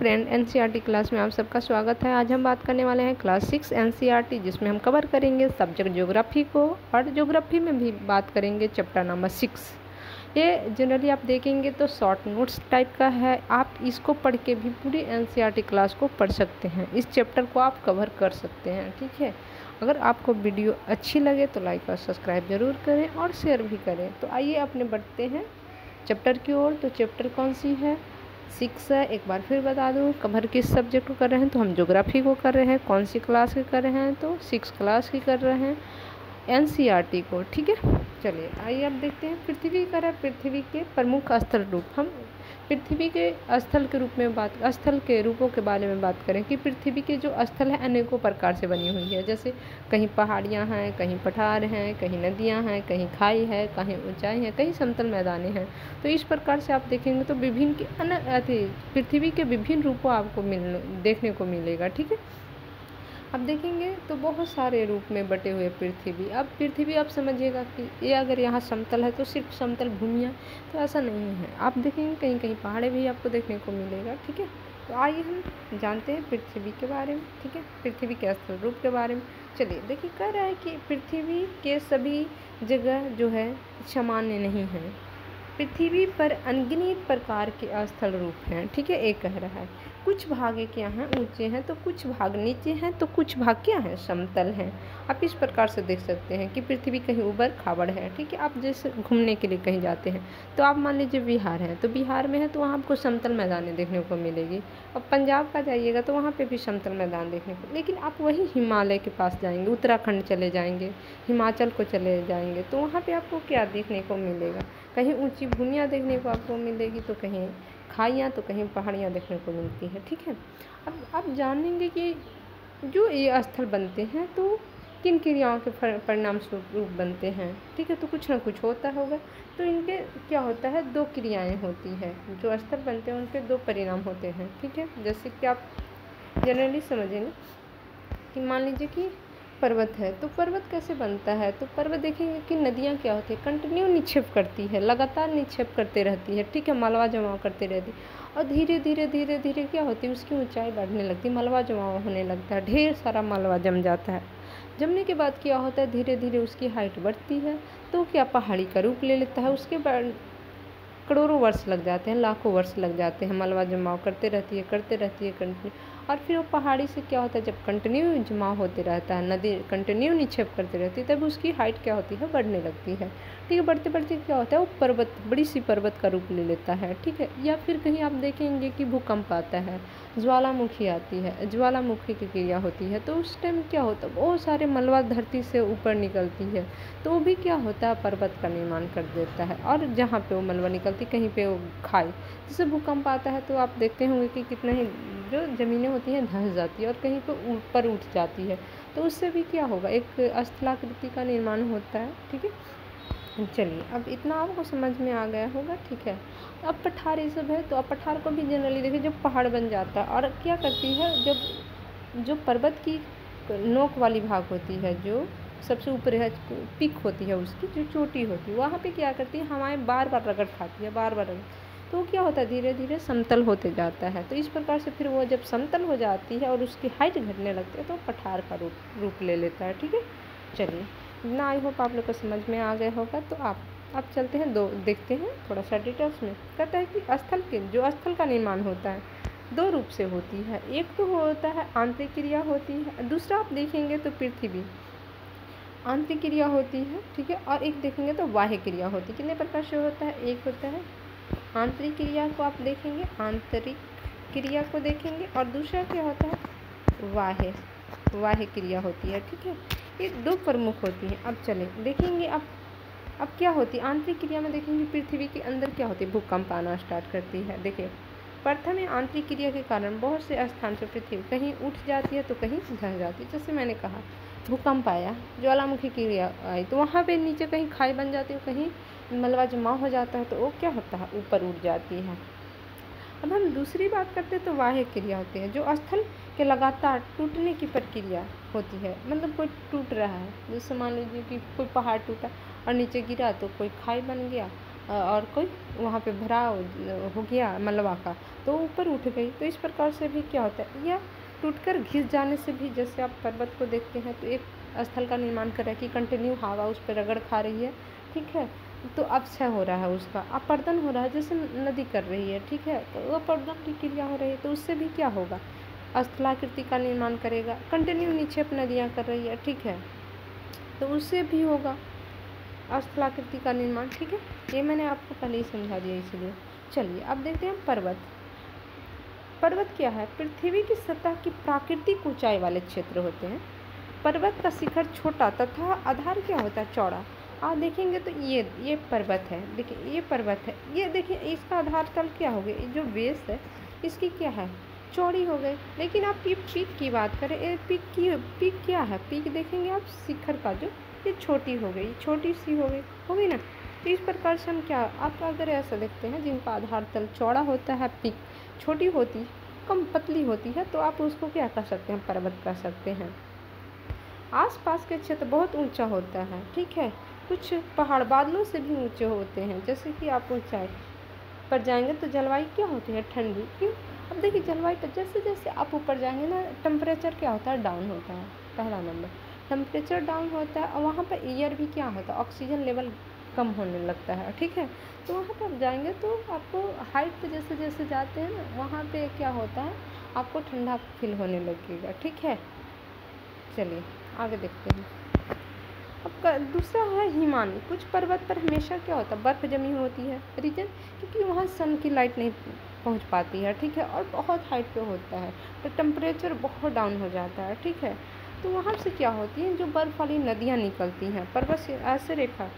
Friend, NCERT class में आप सबका स्वागत है। आज हम बात करने वाले हैं क्लास 6 एनसीईआरटी, जिसमें हम कवर करेंगे सब्जेक्ट ज्योग्राफी को, और ज्योग्राफी में भी बात करेंगे चैप्टर नंबर 6। ये जनरली आप देखेंगे तो शॉर्ट नोट्स टाइप का है। आप इसको पढ़ के भी पूरी एनसीईआरटी क्लास को पढ़ सकते हैं। इस चैप्टर को आप कवर कर सकते हैं, ठीक है। अगर आपको वीडियो अच्छी लगे तो लाइक और सब्सक्राइब ज़रूर करें और शेयर भी करें। तो आइए अपने बढ़ते हैं चैप्टर की ओर। तो चैप्टर कौन सी है? 6 है। एक बार फिर बता दूँ, कवर किस सब्जेक्ट को कर रहे हैं, तो हम ज्योग्राफी को कर रहे हैं। कौन सी क्लास की कर रहे हैं? तो 6 क्लास की कर रहे हैं, एनसीईआरटी को, ठीक है। चलिए आइए अब देखते हैं पृथ्वी का पृथ्वी के प्रमुख स्थल रूप। हम पृथ्वी के स्थल के रूप में स्थल के रूपों के बारे में बात करें कि पृथ्वी के जो स्थल है अनेकों प्रकार से बनी हुई है। जैसे कहीं पहाड़ियाँ हैं, कहीं पठार हैं, कहीं नदियाँ हैं, कहीं खाई है, कहीं ऊंचाई है, कहीं समतल मैदाने हैं। तो इस प्रकार से आप देखेंगे तो विभिन्न के पृथ्वी के विभिन्न रूपों आपको देखने को मिलेगा, ठीक है। अब देखेंगे तो बहुत सारे रूप में बटे हुए पृथ्वी। अब पृथ्वी आप समझिएगा कि ये अगर यहाँ समतल है तो सिर्फ समतल भूमियाँ, तो ऐसा नहीं है। आप देखेंगे कहीं कहीं पहाड़े भी आपको देखने को मिलेगा, ठीक है। तो आइए हम जानते हैं पृथ्वी के बारे में, ठीक है, पृथ्वी के स्थल रूप के बारे में। चलिए देखिए, कह रहा है कि पृथ्वी के सभी जगह जो है सामान्य नहीं है। पृथ्वी पर अनगिनत प्रकार के स्थल रूप हैं, ठीक है। एक कह रहा है कुछ भाग क्या हैं, ऊंचे हैं, तो कुछ भाग नीचे हैं, तो कुछ भाग क्या हैं, समतल हैं। आप इस प्रकार से देख सकते हैं कि पृथ्वी कहीं ऊबड़ खाबड़ है, ठीक है। आप जैसे घूमने के लिए कहीं जाते हैं तो आप मान लीजिए बिहार है, तो बिहार में है तो वहाँ आपको समतल मैदानें देखने को मिलेगी। और पंजाब का जाइएगा तो वहाँ पे भी समतल मैदान देखने को, लेकिन आप वही हिमालय के पास जाएंगे, उत्तराखंड चले जाएंगे, हिमाचल को चले जाएंगे, तो वहाँ पे आपको क्या देखने को मिलेगा? कहीं ऊंची भूमियाँ देखने को आपको मिलेगी, तो कहीं खाइयाँ, तो कहीं पहाड़ियाँ देखने को मिलती है, ठीक है। अब आप जानेंगे कि जो ये स्थल बनते हैं तो किन क्रियाओं के परिणाम स्वरूप बनते हैं, ठीक है। तो कुछ ना कुछ होता होगा। तो इनके क्या होता है, 2 क्रियाएं होती है। जो स्थल बनते हैं उनके 2 परिणाम होते हैं, ठीक है। जैसे कि आप जनरली समझेंगे कि मान लीजिए कि पर्वत है, तो पर्वत कैसे बनता है? तो पर्वत देखेंगे कि नदियाँ क्या होती है, कंटिन्यू निक्षेप करती है, लगातार निक्षेप करते रहती है, ठीक है, मलबा जमाव करते रहती है। और धीरे धीरे धीरे धीरे क्या होती है, उसकी ऊंचाई बढ़ने लगती है, मलबा जमाव होने लगता है, ढेर सारा मलबा जम जाता है। जमने के बाद क्या होता है, धीरे धीरे उसकी हाइट बढ़ती है, तो क्या पहाड़ी का रूप ले लेता है। उसके बाद करोड़ों वर्ष लग जाते हैं, लाखों वर्ष लग जाते हैं, मलबा जमाव करते रहती है कंटिन्यू। और फिर वो पहाड़ी से क्या होता है, जब कंटिन्यू जमाव होते रहता है, नदी कंटिन्यू निक्षेप करती रहती है, तब उसकी हाइट क्या होती है, बढ़ने लगती है, ठीक है। बढ़ते बढ़ते क्या होता है, वो पर्वत, बड़ी सी पर्वत का रूप ले लेता है, ठीक है। या फिर कहीं आप देखेंगे कि भूकंप आता है, ज्वालामुखी आती है, ज्वालामुखी की क्रिया होती है, तो उस टाइम क्या होता है, बहुत सारे मलबा धरती से ऊपर निकलती है, तो वो भी क्या होता है, पर्वत का निर्माण कर देता है। और जहाँ पे वो मलबा निकलती, कहीं पे वो खाई, जैसे भूकंप आता है तो आप देखते होंगे कि कितना ही जो ज़मीनें होती हैं धंस जाती है और कहीं पे ऊपर उठ जाती है, तो उससे भी क्या होगा, एक स्थलाकृति का निर्माण होता है, ठीक है। चलिए अब इतना आपको समझ में आ गया होगा, ठीक है। अब पठार ये सब है, तो अब पठार को भी जनरली देखिए जब पहाड़ बन जाता है, और क्या करती है, जब जो पर्वत की नोक वाली भाग होती है, जो सबसे ऊपर है, पीक होती है, उसकी जो चोटी होती है, वहाँ पे क्या करती है, हवाएं बार बार रगड़ खाती है, बार बार रगड़, तो क्या होता है, धीरे धीरे समतल होते जाता है। तो इस प्रकार से फिर वो जब समतल हो जाती है और उसकी हाइट घटने लगती है, तो पठार का रूप ले लेता है, ठीक है। चलिए इतना आई होप आप लोग को समझ में आ गया होगा। तो आप चलते हैं, देखते हैं थोड़ा सा डिटेल्स में। कहता है कि जो स्थल का निर्माण होता है 2 रूप से होती है। एक तो होता है आंतरिक क्रिया होती है, दूसरा आप देखेंगे तो पृथ्वी आंतरिक क्रिया होती है, ठीक है। और एक देखेंगे तो बाह्य क्रिया होती है। कितने प्रकार से होता है? एक होता है आंतरिक क्रिया को आप देखेंगे, आंतरिक क्रिया को देखेंगे, और दूसरा क्या होता है, बाह्य क्रिया होती है, ठीक है। ये 2 प्रमुख होती हैं। अब चले देखेंगे अब क्या होती है आंतरिक क्रिया में। देखेंगे पृथ्वी के अंदर क्या होती है, भूकंप आना स्टार्ट करती है। देखिए प्रथम में आंतरिक क्रिया के कारण बहुत से स्थान से पृथ्वी कहीं उठ जाती है तो कहीं धंस जाती है। जैसे मैंने कहा भूकंप आया, ज्वालामुखी क्रिया आई, तो वहाँ पे नीचे कहीं खाई बन जाती है, कहीं मलबा जमा हो जाता है, तो वो क्या होता है, ऊपर उठ जाती है। अब हम दूसरी बात करते हैं तो बाह्य क्रिया होती है, जो स्थल के लगातार टूटने की प्रक्रिया होती है। मतलब कोई टूट रहा है, जैसे मान लीजिए कि कोई पहाड़ टूटा और नीचे गिरा तो कोई खाई बन गया, और कोई वहाँ पे भराव हो गया मलबा का तो ऊपर उठ गई। तो इस प्रकार से भी क्या होता है, या टूटकर घिस जाने से भी, जैसे आप पर्वत को देखते हैं तो एक स्थल का निर्माण कर रहा है कि कंटिन्यू हवा उस पर रगड़ खा रही है, ठीक है, तो अपक्षय हो रहा है, उसका अपरदन हो रहा है, जैसे नदी कर रही है, ठीक है, तो अपरदन की क्रिया हो रही है, तो उससे भी क्या होगा, स्थलाकृति का निर्माण करेगा। कंटिन्यू निक्षेप नदियाँ कर रही है, ठीक है, तो उससे भी होगा स्थलाकृति का निर्माण, ठीक है। ये मैंने आपको पहले ही समझा दिया इसलिए। चलिए अब देखते हैं पर्वत। पर्वत क्या है, पृथ्वी की सतह की प्राकृतिक ऊंचाई वाले क्षेत्र होते हैं। पर्वत का शिखर छोटा तथा आधार क्या होता है, चौड़ा। आप देखेंगे तो ये पर्वत है, देखिए ये पर्वत है, ये देखिए इसका आधार तल क्या हो गया, जो बेस है इसकी क्या है, चौड़ी हो गई। लेकिन आप ये पीक की बात करें, ये पीक क्या है, पीक देखेंगे आप शिखर का जो, ये छोटी हो गई, छोटी सी हो गई ना। तो इस प्रकार से हम क्या, आप अगर ऐसा देखते हैं जिनका आधार तल चौड़ा होता है, पीक छोटी होती, कम पतली होती है, तो आप उसको क्या कर सकते हैं, पर्वत कह सकते हैं। आसपास के क्षेत्र बहुत ऊंचा होता है, ठीक है, कुछ पहाड़ बादलों से भी ऊंचे होते हैं। जैसे कि आप ऊंचाई पर जाएंगे तो जलवायु क्या होती है, ठंडी। क्यों, अब देखिए जलवायु पर जैसे जैसे आप ऊपर जाएंगे ना, टेम्परेचर क्या होता है, डाउन होता है। पहला नंबर टेम्परेचर डाउन होता है, और वहाँ पर एयर भी क्या होता है, ऑक्सीजन लेवल कम होने लगता है, ठीक है। तो वहाँ पर आप जाएंगे तो आपको हाइट पे जैसे जैसे जाते हैं ना, वहाँ पे क्या होता है, आपको ठंडा फील होने लगेगा, ठीक है। चलिए आगे देखते हैं। अब दूसरा है हिमालय। कुछ पर्वत पर हमेशा क्या होता है, बर्फ़ जमी होती है। रीजन, क्योंकि वहाँ सन की लाइट नहीं पहुँच पाती है, ठीक है, और बहुत हाइट पे होता है, तो टेम्परेचर बहुत डाउन हो जाता है, ठीक है। तो वहाँ से क्या होती है, जो बर्फ़ वाली नदियाँ निकलती हैं, पर्वत से ऐसे रेखा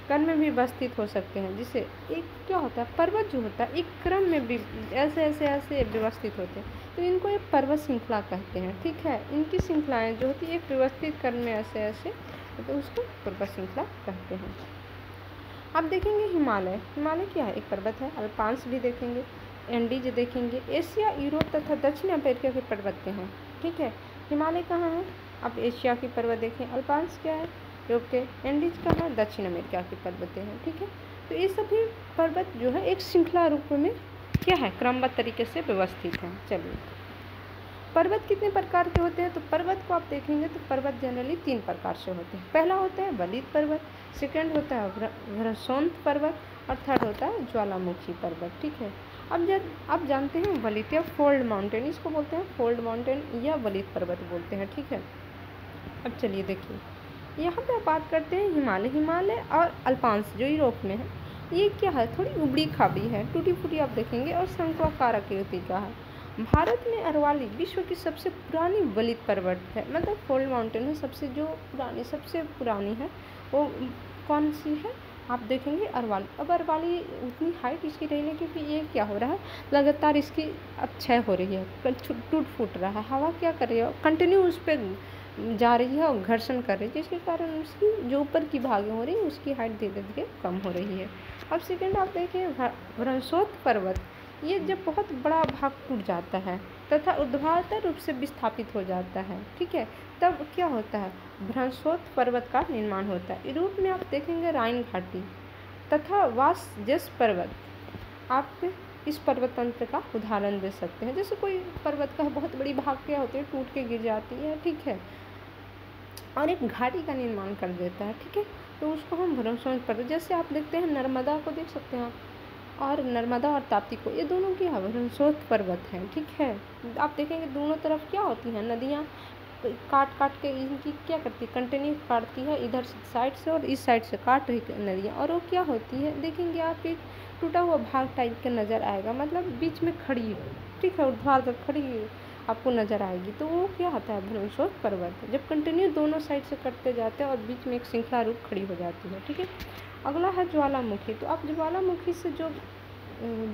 क्रम में भी व्यवस्थित हो सकते हैं, जिससे एक क्या होता है, पर्वत जो होता है एक क्रम में भी ऐसे ऐसे ऐसे व्यवस्थित होते हैं, तो इनको एक पर्वत श्रृंखला कहते हैं, ठीक है। इनकी श्रृंखलाएँ जो होती है एक व्यवस्थित क्रम में ऐसे ऐसे, तो उसको पर्वत श्रृंखला कहते हैं। अब देखेंगे हिमालय। हिमालय क्या है, एक पर्वत है। अल्पांस भी देखेंगे, एंडीज देखेंगे। एशिया, यूरोप तथा दक्षिण अमेरिका के पर्वत हैं, ठीक है। हिमालय कहाँ है, अब एशिया की पर्वत देखें। अल्पांस क्या है, यूरोप के। एंडीज कहाँ है, दक्षिण अमेरिका की पर्वतें हैं, ठीक है। तो ये सभी पर्वत जो है एक श्रृंखला रूप में क्या है, क्रमबद्ध तरीके से व्यवस्थित हैं। चलिए, पर्वत कितने प्रकार के होते हैं, तो पर्वत को आप देखेंगे तो पर्वत जनरली 3 प्रकार से होते हैं। पहला होता है वलित पर्वत, सेकंड होता है भ्रंशोत्थ पर्वत, और थर्ड होता है ज्वालामुखी पर्वत, ठीक है। अब जब आप जानते हैं वलित या फोल्ड माउंटेन, इसको बोलते हैं फोल्ड माउंटेन या वलित पर्वत बोलते हैं, ठीक है। अब चलिए देखिए, यहाँ पे बात करते हैं हिमालय। हिमालय और अल्पांस जो यूरोप में है, ये क्या है, थोड़ी उबड़ी खाबड़ी है, टूटी फूटी आप देखेंगे, और शंक्वाकार आकृति का है। भारत में अरवली विश्व की सबसे पुरानी वलित पर्वत है, मतलब फोल्ड माउंटेन है, सबसे जो पुरानी, सबसे पुरानी है वो कौन सी है, आप देखेंगे अरवली। अब अरवली उतनी हाइट इसकी रही है क्योंकि ये क्या हो रहा है, लगातार इसकी क्षय हो रही है, टूट फूट रहा है, हवा क्या कर रही है, कंटिन्यू उस पर जा रही है और घर्षण कर रही है, जिसके कारण उसकी जो ऊपर की भागें हो रही है उसकी हाइट धीरे धीरे कम हो रही है। अब सेकेंड आप देखें भ्रंशोत्थ पर्वत, ये जब बहुत बड़ा भाग टूट जाता है तथा ऊर्ध्वाधर रूप से विस्थापित हो जाता है, ठीक है, तब क्या होता है, भ्रंशोत्थ पर्वत का निर्माण होता है। यूरोप में आप देखेंगे राइन घाटी तथा वासजेस पर्वत, आप इस पर्वत तंत्र का उदाहरण दे सकते हैं। जैसे कोई पर्वत का बहुत बड़ी भाग क्या होती है, टूट के गिर जाती है, ठीक है, और एक घाटी का निर्माण कर देता है, ठीक है, तो उसको हम भ्रंशोत्थ पर्वत, जैसे आप देखते हैं नर्मदा को देख सकते हैं आप, और नर्मदा और ताप्ती को, ये दोनों क्या है, भ्रंशोत्थ पर्वत हैं, ठीक है। आप देखेंगे दोनों तरफ क्या होती हैं, नदियाँ काट काट के इनकी क्या करती है, कंटिन्यू काटती है, इधर साइड से और इस साइड से काट रही नदियाँ, और वो क्या होती है, देखेंगे आप एक टूटा हुआ भाग टाइप का नज़र आएगा, मतलब बीच में खड़ी, ठीक है, ऊर्ध्वाधर खड़ी आपको नज़र आएगी, तो वो क्या होता है, भ्रंशोत्थ पर्वत। जब कंटिन्यू दोनों साइड से कटते जाते हैं और बीच में एक श्रृंखला रूप खड़ी हो जाती है, ठीक है। अगला है ज्वालामुखी। तो आप ज्वालामुखी से जो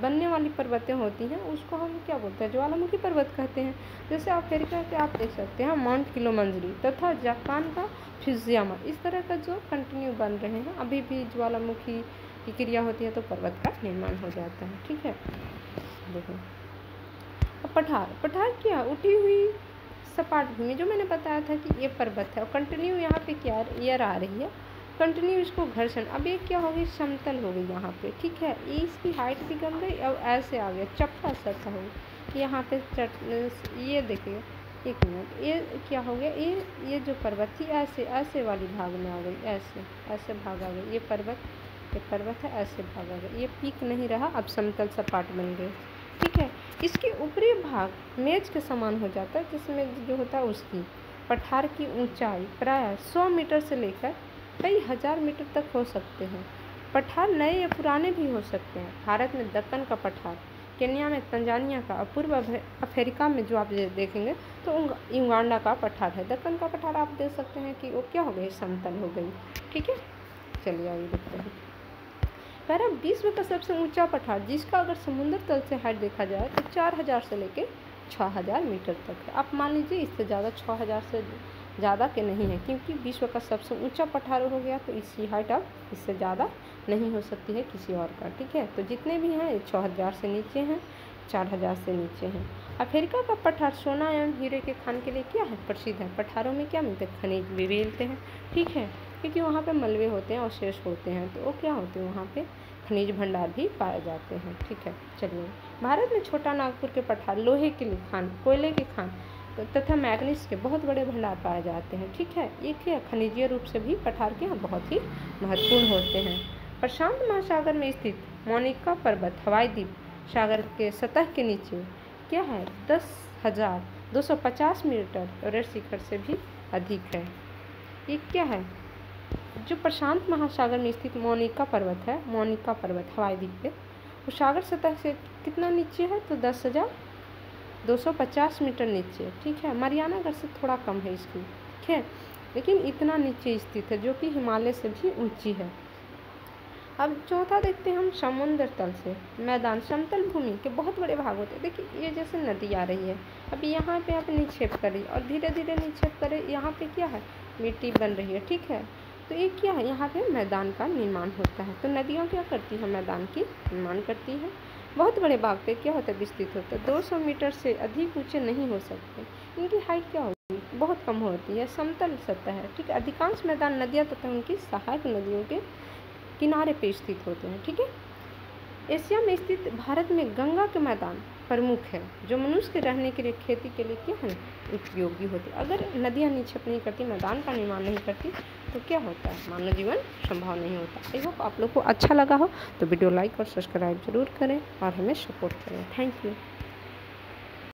बनने वाली पर्वतें होती हैं उसको हम क्या बोलते हैं, ज्वालामुखी पर्वत कहते हैं। जैसे अफ्रीका के आप देख सकते हैं माउंट किलिमंजारो तथा जापान का फुजियामा, इस तरह का जो कंटिन्यू बन रहे हैं, अभी भी ज्वालामुखी की क्रिया होती है तो पर्वत का निर्माण हो जाता है, ठीक है। देखो अब पठार क्या, उठी हुई सपाट भूमि, जो मैंने बताया था कि ये पर्वत है और कंटिन्यू यहाँ पे क्या एयर आ रही है, कंटिन्यू इसको घर्षण। अब ये क्या हो गई, समतल हो गई यहाँ पे, ठीक है। ये इसकी हाइट भी कम गई, अब ऐसे आ गया चपटा सतह हो गई यहाँ पे ये देखिए, एक मिनट, ये क्या हो गया, ये जो पर्वत थी ऐसे ऐसे वाली भाग में आ गई, ऐसे ऐसे भाग आ गई, ये पर्वत है, ऐसे भाग आ गई, ये पीक नहीं रहा, अब समतल सपाट बन गए, ठीक है। इसके ऊपरी भाग मेज के समान हो जाता है, जिसमें जो होता है उसकी पठार की ऊंचाई प्रायः 100 मीटर से लेकर कई हज़ार मीटर तक हो सकते हैं। पठार नए या पुराने भी हो सकते हैं। भारत में दक्कन का पठार, केन्या में तंजानिया का, और पूर्व अफ्रीका में जो आप देखेंगे तो युगांडा का पठार है। दक्कन का पठार आप देख सकते हैं कि वो क्या हो गई, समतल हो गई, ठीक है। चलिए आगे देखते हैं। पैरा विश्व का सबसे ऊंचा पठार, जिसका अगर समुद्र तल से हाइट देखा जाए तो 4000 से लेकर 6000 मीटर तक है। आप मान लीजिए इससे ज़्यादा 6000 से ज़्यादा के नहीं है, क्योंकि विश्व का सबसे ऊंचा पठार हो गया, तो इसकी हाइट अब इससे ज़्यादा नहीं हो सकती है किसी और का, ठीक है। तो जितने भी हैं 6000 से नीचे हैं, 4000 से नीचे हैं। अफ्रीका का पठार सोना एवं हीरे के खान के लिए क्या है, प्रसिद्ध है। पठारों में क्या मिलते हैं, खनिज भी मिलते हैं, ठीक है, क्योंकि वहाँ पे मलबे होते हैं, अवशेष होते हैं, तो वो क्या होते हैं, वहाँ पे खनिज भंडार भी पाए जाते हैं, ठीक है। चलिए, भारत में छोटा नागपुर के पठार लोहे के लिए खान, कोयले के खान तथा मैग्नीज के बहुत बड़े भंडार पाए जाते हैं, ठीक है। ये क्या खनिजीय रूप से भी पठार के यहाँ बहुत ही महत्वपूर्ण होते हैं। प्रशांत महासागर में स्थित मोनिका पर्वत हवाई द्वीप सागर के सतह के नीचे क्या है, 10,250 मीटर और ऋण शिखर से भी अधिक है। ये क्या है, जो प्रशांत महासागर में स्थित मोनिका पर्वत है, मोनिका पर्वत हवाई द्वीप पे, वो सागर सतह से कितना नीचे है, तो 10,250 मीटर नीचे, ठीक है। मरियाना घर से थोड़ा कम है इसकी, ठीक है, लेकिन इतना नीचे स्थित है, जो कि हिमालय से भी ऊंची है। अब चौथा देखते हैं हम, समुद्र तल से मैदान, समतल भूमि के बहुत बड़े भाग होते हैं। देखिए ये जैसे नदी आ रही है, अब यहाँ पे आप निक्षेप करिए और धीरे धीरे निक्षेप करें, यहाँ पे क्या है, मिट्टी बन रही है, ठीक है। तो ये क्या है, यहाँ पे मैदान का निर्माण होता है। तो नदियाँ क्या करती है, मैदान की निर्माण करती है। बहुत बड़े भाग पे क्या होता है, विस्तृत होता है, 200 मीटर से अधिक ऊँचे नहीं हो सकते। इनकी हाइट क्या होगी, बहुत कम होती है, समतल सतह है, ठीक है। अधिकांश मैदान नदियाँ तथा उनकी सहायक नदियों के किनारे पे स्थित होते हैं, ठीक है। एशिया में स्थित भारत में गंगा के मैदान प्रमुख है, जो मनुष्य के रहने के लिए, खेती के लिए क्या है, उपयोगी होती है। अगर नदियाँ निक्षेप नहीं करती, मैदान का निर्माण नहीं करती, तो क्या होता है, मानव जीवन संभव नहीं होता। आई होप आप लोग को अच्छा लगा हो तो वीडियो लाइक और सब्सक्राइब जरूर करें और हमें सपोर्ट करें। Thank you.